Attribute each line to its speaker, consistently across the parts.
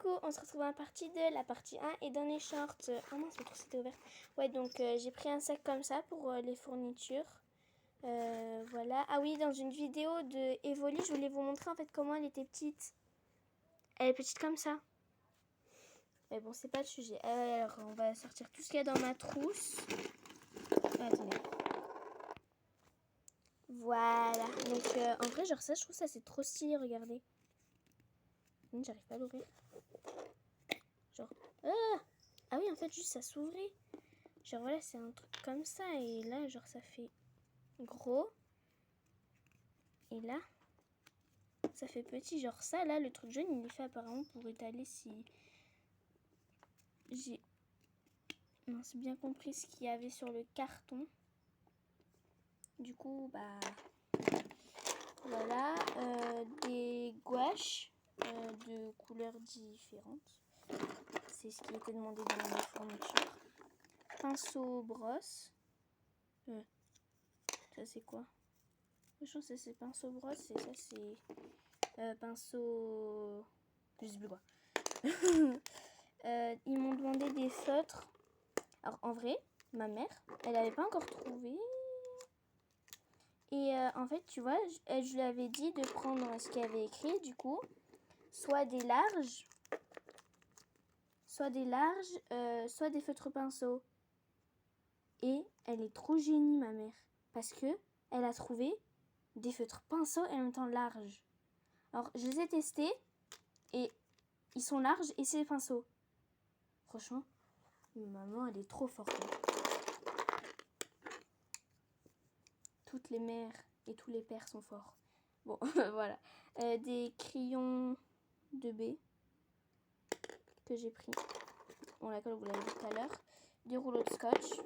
Speaker 1: Coucou, on se retrouve dans la partie 2, la partie 1 et dans les shorts. Oh mince, mon trou c'était ouvert. Ouais, donc j'ai pris un sac comme ça pour les fournitures. Voilà. Ah oui, dans une vidéo de Evoli, je voulais vous montrer en fait comment elle était petite. Elle est petite comme ça. Mais bon, c'est pas le sujet. Alors, on va sortir tout ce qu'il y a dans ma trousse. Attendez. Voilà. Donc, en vrai, genre ça, je trouve ça c'est trop stylé, regardez. J'arrive pas à l'ouvrir. Genre, ah oui, en fait, juste ça s'ouvrait. Genre voilà, c'est un truc comme ça. Et là, genre ça fait gros. Et là, ça fait petit. Genre ça, là, le truc jaune, il est fait apparemment pour étaler si j'ai bien compris ce qu'il y avait sur le carton. Du coup, bah voilà. Des gouaches de couleurs différentes. C'est ce qui était demandé dans mes fournitures. Pinceau brosse. Ça c'est quoi? Je pense que c'est pinceau brosse et ça c'est pinceau... Je sais plus quoi. Ils m'ont demandé des feutres. Alors en vrai, ma mère, elle n'avait pas encore trouvé. Et en fait, tu vois, je lui avais dit de prendre ce qu'il y avait écrit, du coup, soit des larges, soit des feutres pinceaux. Et elle est trop génie, ma mère, parce que elle a trouvé des feutres pinceaux et en même temps larges. Alors, je les ai testés et ils sont larges et c'est des pinceaux. Franchement, maman, elle est trop forte. Toutes les mères et tous les pères sont forts. Bon, voilà. Des crayons de B que j'ai pris. Bon, la colle, vous l'avez vu tout à l'heure. Des rouleaux de scotch.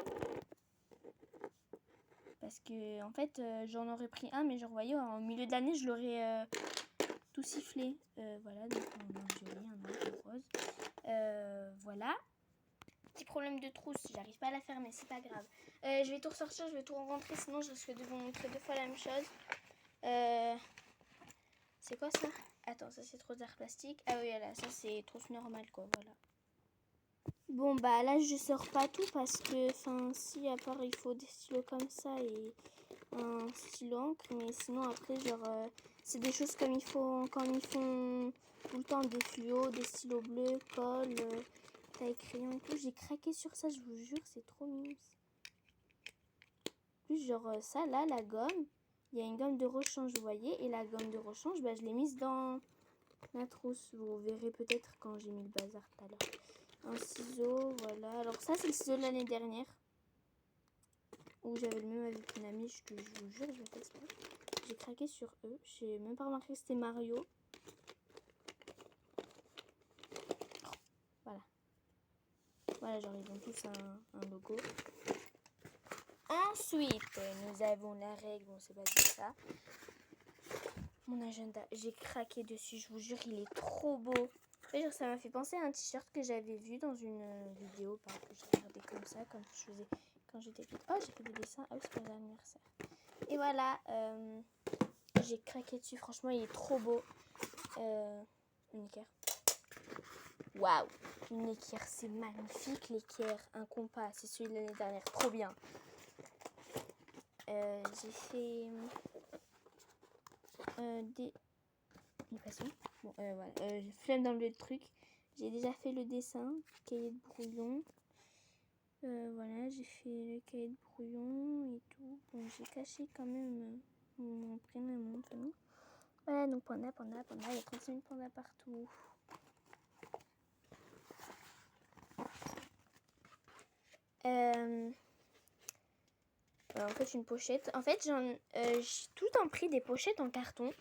Speaker 1: Parce que, en fait, j'en aurais pris un, mais genre, vous voyez, en milieu de l'année, je l'aurais tout sifflé. Voilà, donc un violet, un rose. Voilà. Petit problème de trousse, j'arrive pas à la fermer, c'est pas grave. Je vais tout ressortir, je vais tout rentrer, sinon je risque de vous montrer deux fois la même chose. C'est quoi ça? Attends, ça c'est trousse d'art plastique. Ah oui, là, ça c'est trousse normale quoi, voilà. Bon bah là je sors pas tout parce que, enfin si, à part il faut des stylos comme ça et un stylo encre, mais sinon après genre c'est des choses comme il faut quand ils font tout le temps des fluos, des stylos bleus, colle, taille crayon et tout. J'ai craqué sur ça, je vous jure, c'est trop mignon. Plus genre ça là, la gomme, il y a une gomme de rechange, vous voyez, et la gomme de rechange, bah, je l'ai mise dans la trousse. Vous verrez peut-être quand j'ai mis le bazar tout à l'heure. Un ciseau, voilà. Alors ça c'est le ciseau de l'année dernière. Où j'avais le même avec une amie, je vous jure, je vais faire ça. J'ai craqué sur eux. J'ai même pas remarqué que c'était Mario. Voilà. Voilà, genre ils ont tous un logo. Ensuite, nous avons la règle, bon c'est pas du ça. Mon agenda, j'ai craqué dessus, je vous jure, il est trop beau. Genre, ça m'a fait penser à un t-shirt que j'avais vu dans une vidéo, que j'ai regardé comme ça, comme je faisais quand j'étais petite. Oh, j'ai fait des dessins, ah oui, c'est pour l'anniversaire. Et voilà, j'ai craqué dessus, franchement, il est trop beau. Une équerre. Waouh, une équerre, c'est magnifique, l'équerre. Un compas, c'est celui de l'année dernière, trop bien. J'ai fait des passons. Bon, voilà. J'ai flemme d'enlever le truc. J'ai déjà fait le dessin, cahier de brouillon. Voilà, j'ai fait le cahier de brouillon et tout. Bon, j'ai caché quand même mon prénom et mon nom de famille. Voilà, donc panda. Il y a 35 000 pandas partout. En fait, une pochette. En fait, j'ai tout le temps pris des pochettes en carton.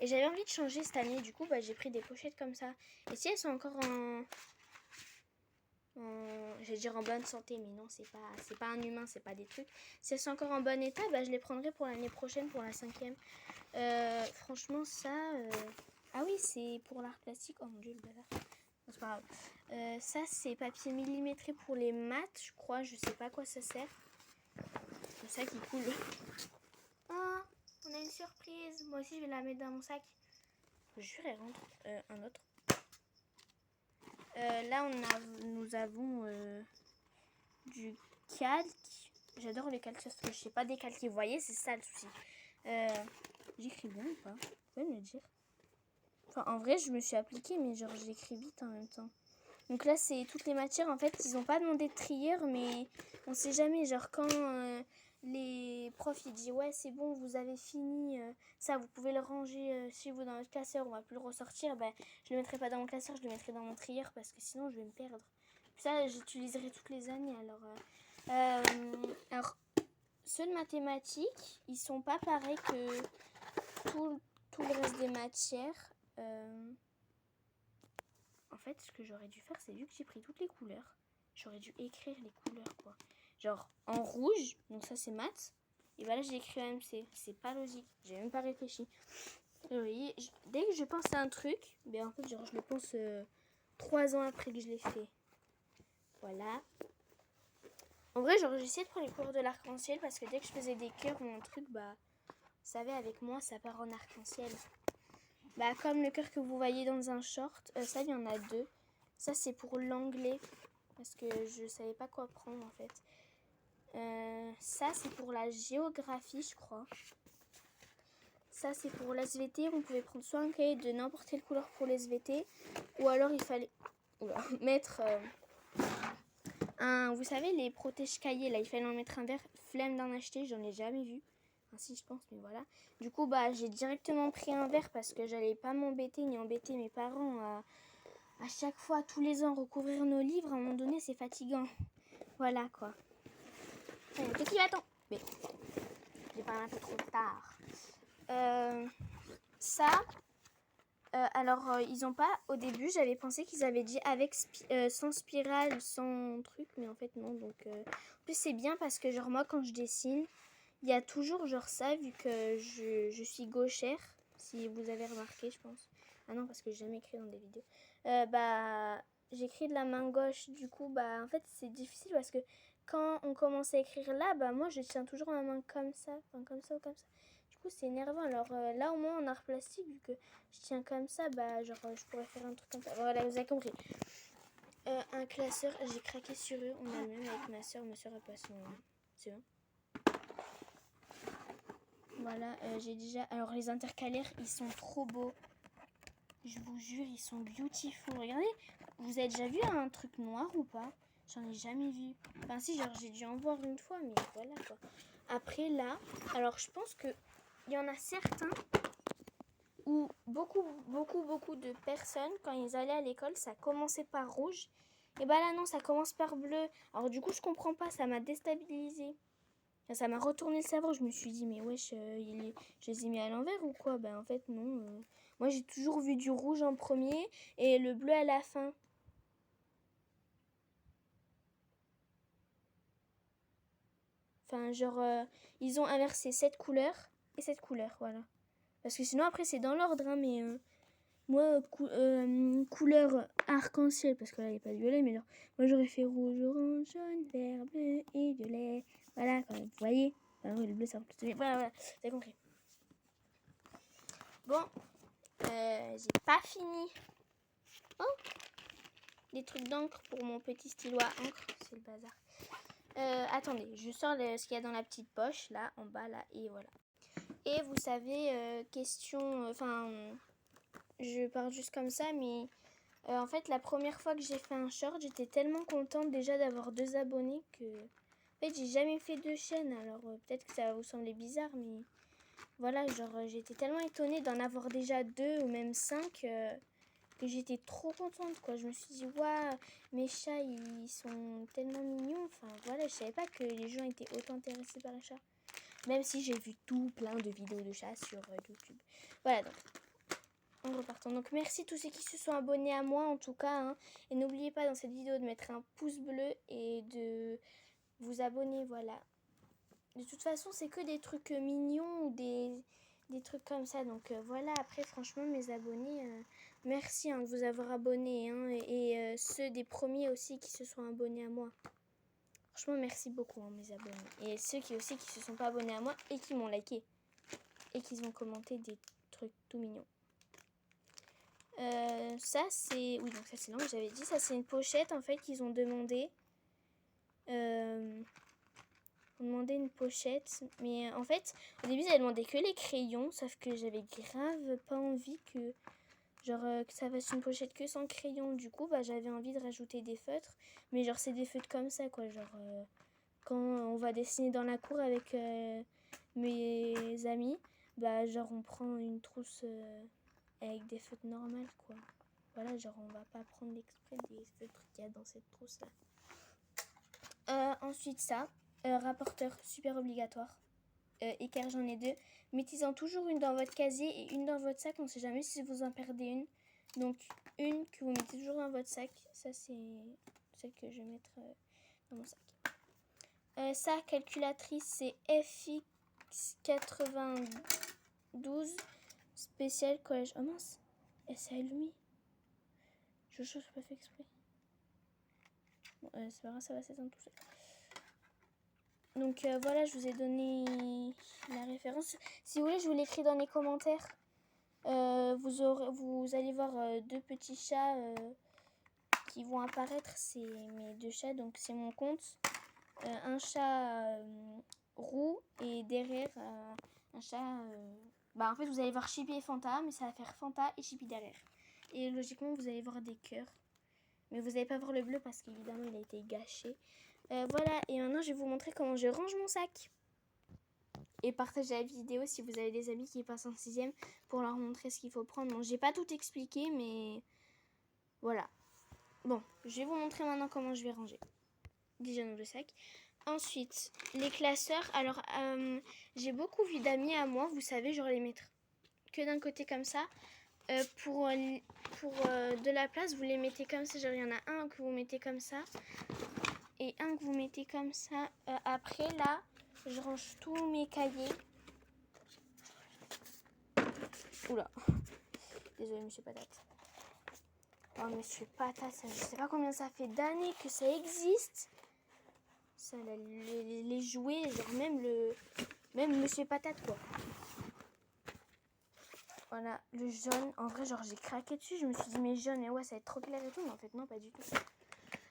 Speaker 1: Et j'avais envie de changer cette année. Du coup, bah, j'ai pris des pochettes comme ça. Et si elles sont encore je vais dire en bonne santé, mais non, c'est pas un humain, c'est pas des trucs. Si elles sont encore en bon état, bah, je les prendrai pour l'année prochaine, pour la 5e. Franchement, ça... Ah oui, c'est pour l'art plastique. Oh mon dieu, le bazar. Non, c'est pas grave. Ça, c'est papier millimétré pour les maths, je crois. Je sais pas à quoi ça sert. C'est ça qui coule. Oh, on a une surprise. Moi aussi, je vais la mettre dans mon sac. Je jure, elle rentre. Un autre. Là, nous avons du calque. J'adore les calques parce que je sais pas décalquer. Vous voyez, c'est ça le souci. J'écris bien ou pas? Vous pouvez me le dire? Enfin, en vrai, je me suis appliquée, mais genre, j'écris vite en même temps. Donc là, c'est toutes les matières. En fait, ils n'ont pas demandé de trieur, mais on sait jamais. Genre, quand les profs, ils disent, ouais, c'est bon, vous avez fini. Ça, vous pouvez le ranger chez vous dans votre classeur. On va plus le ressortir. Ben, je le mettrai pas dans mon classeur, je le mettrai dans mon trieur parce que sinon, je vais me perdre. Ça, j'utiliserai toutes les années. Alors, ceux de mathématiques, ils sont pas pareils que tout le reste des matières. En fait, ce que j'aurais dû faire, c'est vu que j'ai pris toutes les couleurs, j'aurais dû écrire les couleurs, quoi. Genre, en rouge, donc ça c'est maths, et bah là j'ai écrit AMC. C'est pas logique, j'ai même pas réfléchi. Vous voyez, dès que je pense à un truc, ben en fait, genre, je le pense 3 ans après que je l'ai fait. Voilà. En vrai, genre, j'ai essayé de prendre les couleurs de l'arc-en-ciel parce que dès que je faisais des cœurs ou un truc, bah, vous savez, avec moi, ça part en arc-en-ciel. Bah, comme le cœur que vous voyez dans un short, ça, il y en a 2. Ça, c'est pour l'anglais, parce que je savais pas quoi prendre, en fait. Ça, c'est pour la géographie, je crois. Ça, c'est pour l'SVT. On pouvait prendre soit un cahier de n'importe quelle couleur pour l'SVT, ou alors il fallait mettre vous savez, les protège cahiers, là, il fallait en mettre un vert. Flemme d'en acheter, j'en ai jamais vu. Si, je pense, mais voilà. Du coup, bah, j'ai directement pris un verre parce que j'allais pas m'embêter ni embêter mes parents à chaque fois, tous les ans, recouvrir nos livres. À un moment donné, c'est fatigant. Voilà, quoi. Qu'est-ce qu'il attend? Mais j'ai parlé un peu trop tard. Alors, ils ont pas, au début, j'avais pensé qu'ils avaient dit avec sans spirale, sans truc, mais en fait, non. Donc, en plus, c'est bien parce que, genre, moi, quand je dessine, il y a toujours genre ça, vu que je suis gauchère, si vous avez remarqué, je pense. Ah non, parce que j'ai jamais écrit dans des vidéos. Bah, j'écris de la main gauche, du coup, bah, en fait, c'est difficile parce que quand on commence à écrire là, bah, moi, je tiens toujours ma main comme ça, enfin, comme ça ou comme ça. Du coup, c'est énervant. Alors là, au moins, en art plastique, vu que je tiens comme ça, bah, genre, je pourrais faire un truc comme ça. Voilà, vous avez compris. Un classeur, j'ai craqué sur eux. On a le même avec ma soeur a pas son... C'est bon. Voilà, j'ai déjà... Alors, les intercalaires, ils sont trop beaux. Je vous jure, ils sont beautiful. Regardez, vous avez déjà vu un truc noir ou pas? J'en ai jamais vu. Enfin, si, genre, j'ai dû en voir une fois, mais voilà, quoi. Après, là, alors, je pense que il y en a certains où beaucoup de personnes, quand ils allaient à l'école, ça commençait par rouge. Et bah là, non, ça commence par bleu. Alors, du coup, je comprends pas, ça m'a déstabilisée. Ça m'a retourné le cerveau. Je me suis dit, mais wesh, je les ai mis à l'envers ou quoi? Ben en fait, non. Moi, j'ai toujours vu du rouge en premier et le bleu à la fin. Enfin, genre, ils ont inversé cette couleur et cette couleur, voilà. Parce que sinon, après, c'est dans l'ordre, hein, mais moi, couleur arc-en-ciel, parce que là, il n'y a pas de violet, mais genre, moi, j'aurais fait rouge, orange, jaune, vert, bleu et violet. Voilà, quand même, vous voyez? Enfin, oui, le bleu, ça va plus. Voilà, vous avez compris. Bon, j'ai pas fini. Oh, des trucs d'encre pour mon petit stylo à encre, c'est le bazar. Attendez, je sors ce qu'il y a dans la petite poche, là, en bas, là, et voilà. Et vous savez, question, je parle juste comme ça, mais en fait, la première fois que j'ai fait un short, j'étais tellement contente déjà d'avoir 2 abonnés que... En fait, j'ai jamais fait 2 chaînes, alors peut-être que ça va vous sembler bizarre, mais... Voilà, genre, j'étais tellement étonnée d'en avoir déjà 2 ou même 5 que j'étais trop contente, quoi. Je me suis dit, waouh, mes chats, ils sont tellement mignons. Enfin, voilà, je savais pas que les gens étaient autant intéressés par les chats. Même si j'ai vu tout plein de vidéos de chats sur YouTube. Voilà, donc, en repartant. Donc, merci tous ceux qui se sont abonnés à moi, en tout cas. Hein. Et n'oubliez pas dans cette vidéo de mettre un pouce bleu et de vous abonner, voilà. De toute façon, c'est que des trucs mignons ou des trucs comme ça. Donc voilà, après, franchement, mes abonnés, merci de vous avoir abonnés. Hein, et ceux des premiers aussi qui se sont abonnés à moi. Franchement, merci beaucoup, mes abonnés. Et ceux qui se sont pas abonnés à moi et qui m'ont liké. Et qui ont commenté des trucs tout mignons. Ça c'est... Oui, donc ça c'est long, j'avais dit. Ça c'est une pochette en fait qu'ils ont demandé. On demandait une pochette. Mais en fait, au début, ils avaient demandé que les crayons. Sauf que j'avais grave pas envie que... Genre que ça fasse une pochette que sans crayon. Du coup, bah j'avais envie de rajouter des feutres. Mais genre c'est des feutres comme ça quoi. Genre quand on va dessiner dans la cour avec mes amis. Bah genre on prend une trousse avec des feutres normales quoi. Voilà, genre on va pas prendre exprès des feutres qu'il y a dans cette trousse là. Ensuite ça, rapporteur super obligatoire. Équerre j'en ai 2. Mettez-en toujours une dans votre casier et une dans votre sac. On sait jamais si vous en perdez une. Donc une que vous mettez toujours dans votre sac. Ça c'est celle que je vais mettre dans mon sac. Ça, calculatrice, c'est FX92 spécial collège. Oh mince, elle s'est allumée. Je n'ai pas fait exprès. Bon, c'est pas grave, ça va s'éteindre tout seul. Donc voilà, je vous ai donné la référence. Si vous voulez, je vous l'écris dans les commentaires. Vous allez voir 2 petits chats qui vont apparaître. C'est mes 2 chats, donc c'est mon compte. Un chat roux et derrière un chat... Bah en fait, vous allez voir Chippy et Fanta, mais ça va faire Fanta et Chippy derrière. Et logiquement, vous allez voir des cœurs. Mais vous n'allez pas voir le bleu parce qu'évidemment, il a été gâché. Voilà, et maintenant, je vais vous montrer comment je range mon sac. Et partagez la vidéo si vous avez des amis qui passent en 6e pour leur montrer ce qu'il faut prendre. Bon, j'ai pas tout expliqué, mais voilà. Bon, je vais vous montrer maintenant comment je vais ranger. Déjà dans le sac. Ensuite, les classeurs. Alors, j'ai beaucoup vu d'amis à moi, vous savez, genre les mettre que d'un côté comme ça. Pour de la place, vous les mettez comme ça. Genre, il y en a un que vous mettez comme ça. Et un que vous mettez comme ça. Après, là, je range tous mes cahiers. Oula. Désolée, monsieur Patate. Oh, monsieur Patate, ça, je sais pas combien ça fait d'années que ça existe. Ça, les jouets, genre même monsieur Patate, quoi. Voilà, le jaune. En vrai, genre, j'ai craqué dessus. Je me suis dit, mais jaune, mais ouais, ça va être trop clair et tout. Mais en fait, non, pas du tout.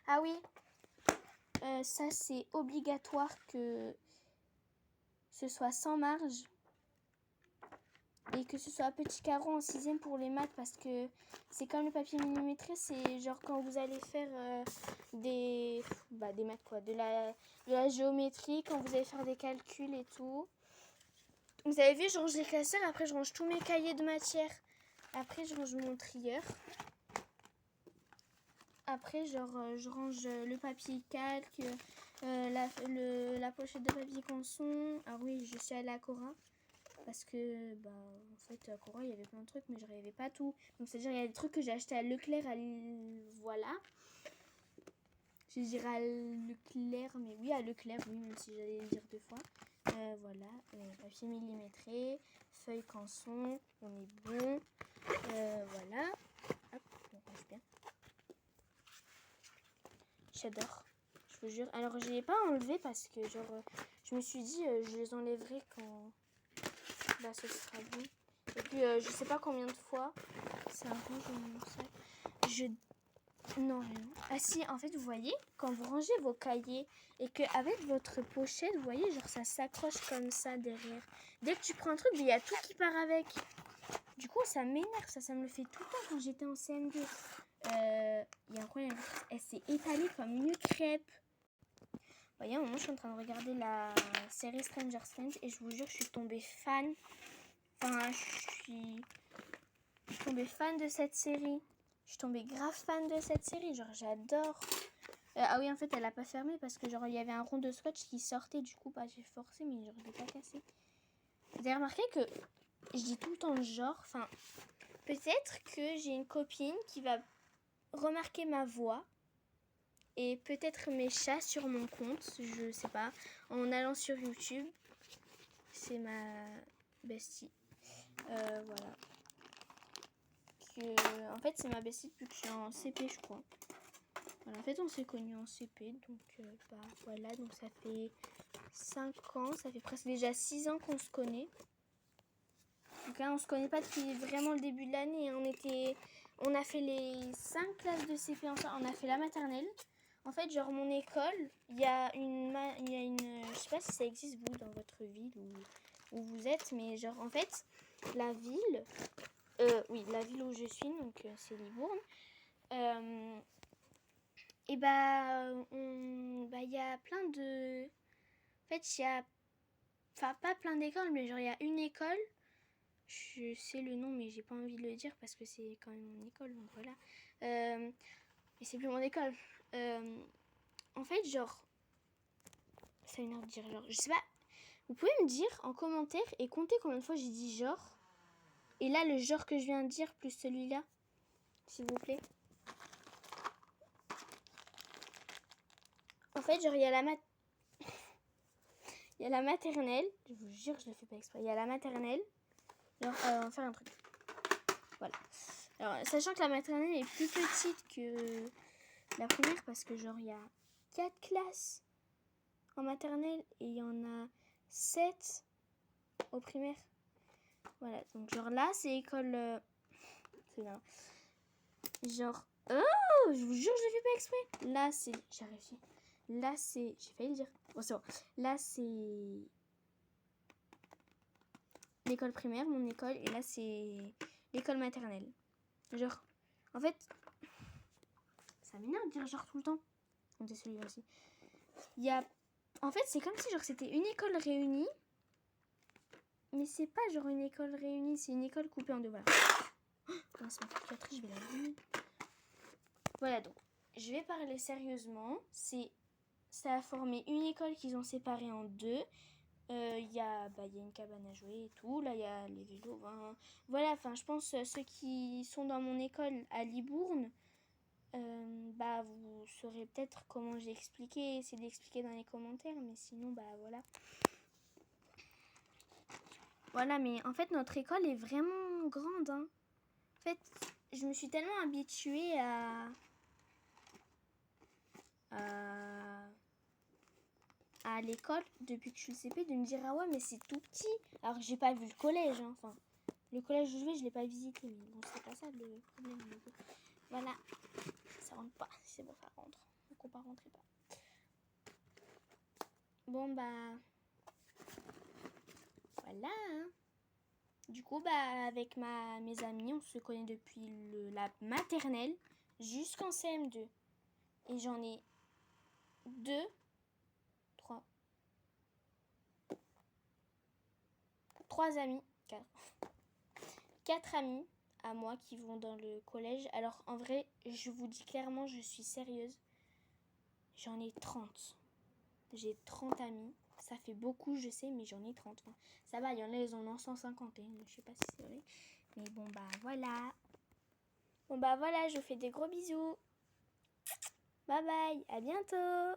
Speaker 1: Ah oui. Ça, c'est obligatoire que ce soit sans marge. Et que ce soit petit carreau en 6e pour les maths. Parce que c'est comme le papier millimétré. C'est genre quand vous allez faire des maths, quoi. De la géométrie. Quand vous allez faire des calculs et tout. Vous avez vu, je range les classeurs. Après, je range tous mes cahiers de matière. Après, je range mon trieur. Après, genre, je range le papier calque, la pochette de papier canson. Ah oui, je suis allée à Cora. Parce que, bah, en fait, à Cora, il y avait plein de trucs, mais je n'arrivais pas tout. Donc, c'est-à-dire, il y a des trucs que j'ai acheté à Leclerc, voilà. Je dirais à Leclerc, mais oui, à Leclerc, oui, même si j'allais le dire 2 fois. Voilà, papier millimétré, feuille canson, on est bon. Voilà. Hop, on range bien. J'adore, je vous jure. Alors, je ne l'ai pas enlevé parce que, genre, je me suis dit, je les enlèverai quand bah, ce sera bon. Et puis, je sais pas combien de fois ça range dans mon sac. Non. Ah si, en fait, vous voyez, quand vous rangez vos cahiers et qu'avec votre pochette, vous voyez, genre, ça s'accroche comme ça derrière. Dès que tu prends un truc, il y a tout qui part avec. Du coup, ça m'énerve, ça me le fait tout le temps quand j'étais en CM2. Il y a un problème, elle s'est étalée comme une crêpe. Vous voyez, à un moment, je suis en train de regarder la série Stranger Things et je vous jure, je suis tombée fan. Enfin, je suis tombée fan de cette série. Je suis tombée grave fan de cette série. Genre, j'adore. Ah oui, en fait, elle a pas fermé parce que, genre, il y avait un rond de scotch qui sortait. Du coup, bah, j'ai forcé, mais genre, je l'ai pas cassé. Vous avez remarqué que je dis tout le temps genre. Enfin, peut-être que j'ai une copine qui va remarquer ma voix. Et peut-être mes chats sur mon compte. Je sais pas. En allant sur YouTube. C'est ma bestie. Voilà. En fait, c'est ma bestie depuis que je suis en CP, je crois. Voilà, en fait, on s'est connus en CP, donc bah voilà, donc ça fait 5 ans, ça fait presque déjà 6 ans qu'on se connaît. Donc là, on se connaît pas depuis vraiment le début de l'année, on était On a fait les 5 classes de CP ensemble. On a fait la maternelle. En fait, genre mon école, il y a une, je sais pas si ça existe vous dans votre ville où vous êtes, mais genre en fait, la ville, oui, la ville où je suis, donc c'est Libourne. Et bah, il y a plein de, en fait, il y a, enfin pas plein d'écoles, mais genre il y a une école. Je sais le nom, mais j'ai pas envie de le dire parce que c'est quand même mon école, donc voilà. Mais c'est plus mon école. En fait, genre, ça m'énerve de dire genre, je sais pas. Vous pouvez me dire en commentaire et compter combien de fois j'ai dit genre. Et là, le genre que je viens de dire plus celui-là, s'il vous plaît. En fait, genre, il y a la maternelle. Je vous jure, je le fais pas exprès. Il y a la maternelle. Alors, on va faire un truc. Voilà. Alors, sachant que la maternelle est plus petite que la primaire, parce que genre, il y a 4 classes en maternelle et il y en a 7 au primaire. Voilà, donc genre là, c'est école... c'est bien. Genre... Oh, je vous jure, je le fais pas exprès. Là, c'est... J'ai réussi. Là, c'est... J'ai failli le dire. Bon, c'est bon. Là, c'est... l'école primaire, mon école. Et là, c'est l'école maternelle. Genre... En fait... Ça m'énerve de dire genre tout le temps. On est celui-là aussi. Il y a... En fait, c'est comme si genre c'était une école réunie. Mais c'est pas genre une école réunie. C'est une école coupée en deux. Voilà. Oh, c'est ma calculatrice, je vais la donner. Voilà, donc, je vais parler sérieusement. Ça a formé une école qu'ils ont séparée en deux. Il y a une cabane à jouer et tout. Là, il y a les vélos. Voilà, enfin, je pense ceux qui sont dans mon école à Libourne, vous saurez peut-être comment j'ai expliqué. Essayez d'expliquer dans les commentaires. Mais sinon, voilà. Voilà, mais en fait, notre école est vraiment grande. Hein. En fait, je me suis tellement habituée à l'école depuis que je suis le CP de me dire ah ouais mais c'est tout petit alors que j'ai pas vu le collège hein. Enfin le collège où je vais je l'ai pas visité mais bon c'est pas ça le problème voilà ça rentre pas c'est bon ça rentre donc on va rentrer pas bon voilà hein. Du coup avec mes amis on se connaît depuis la maternelle jusqu'en CM2 et j'en ai 3 amis, 4 amis à moi qui vont dans le collège. Alors en vrai, je vous dis clairement, je suis sérieuse. J'en ai 30. J'ai 30 amis. Ça fait beaucoup, je sais, mais j'en ai 30. Enfin, ça va, il y en a, ils en ont 150. Je sais pas si c'est vrai. Mais bon, voilà. Bon, voilà, je vous fais des gros bisous. Bye bye, à bientôt.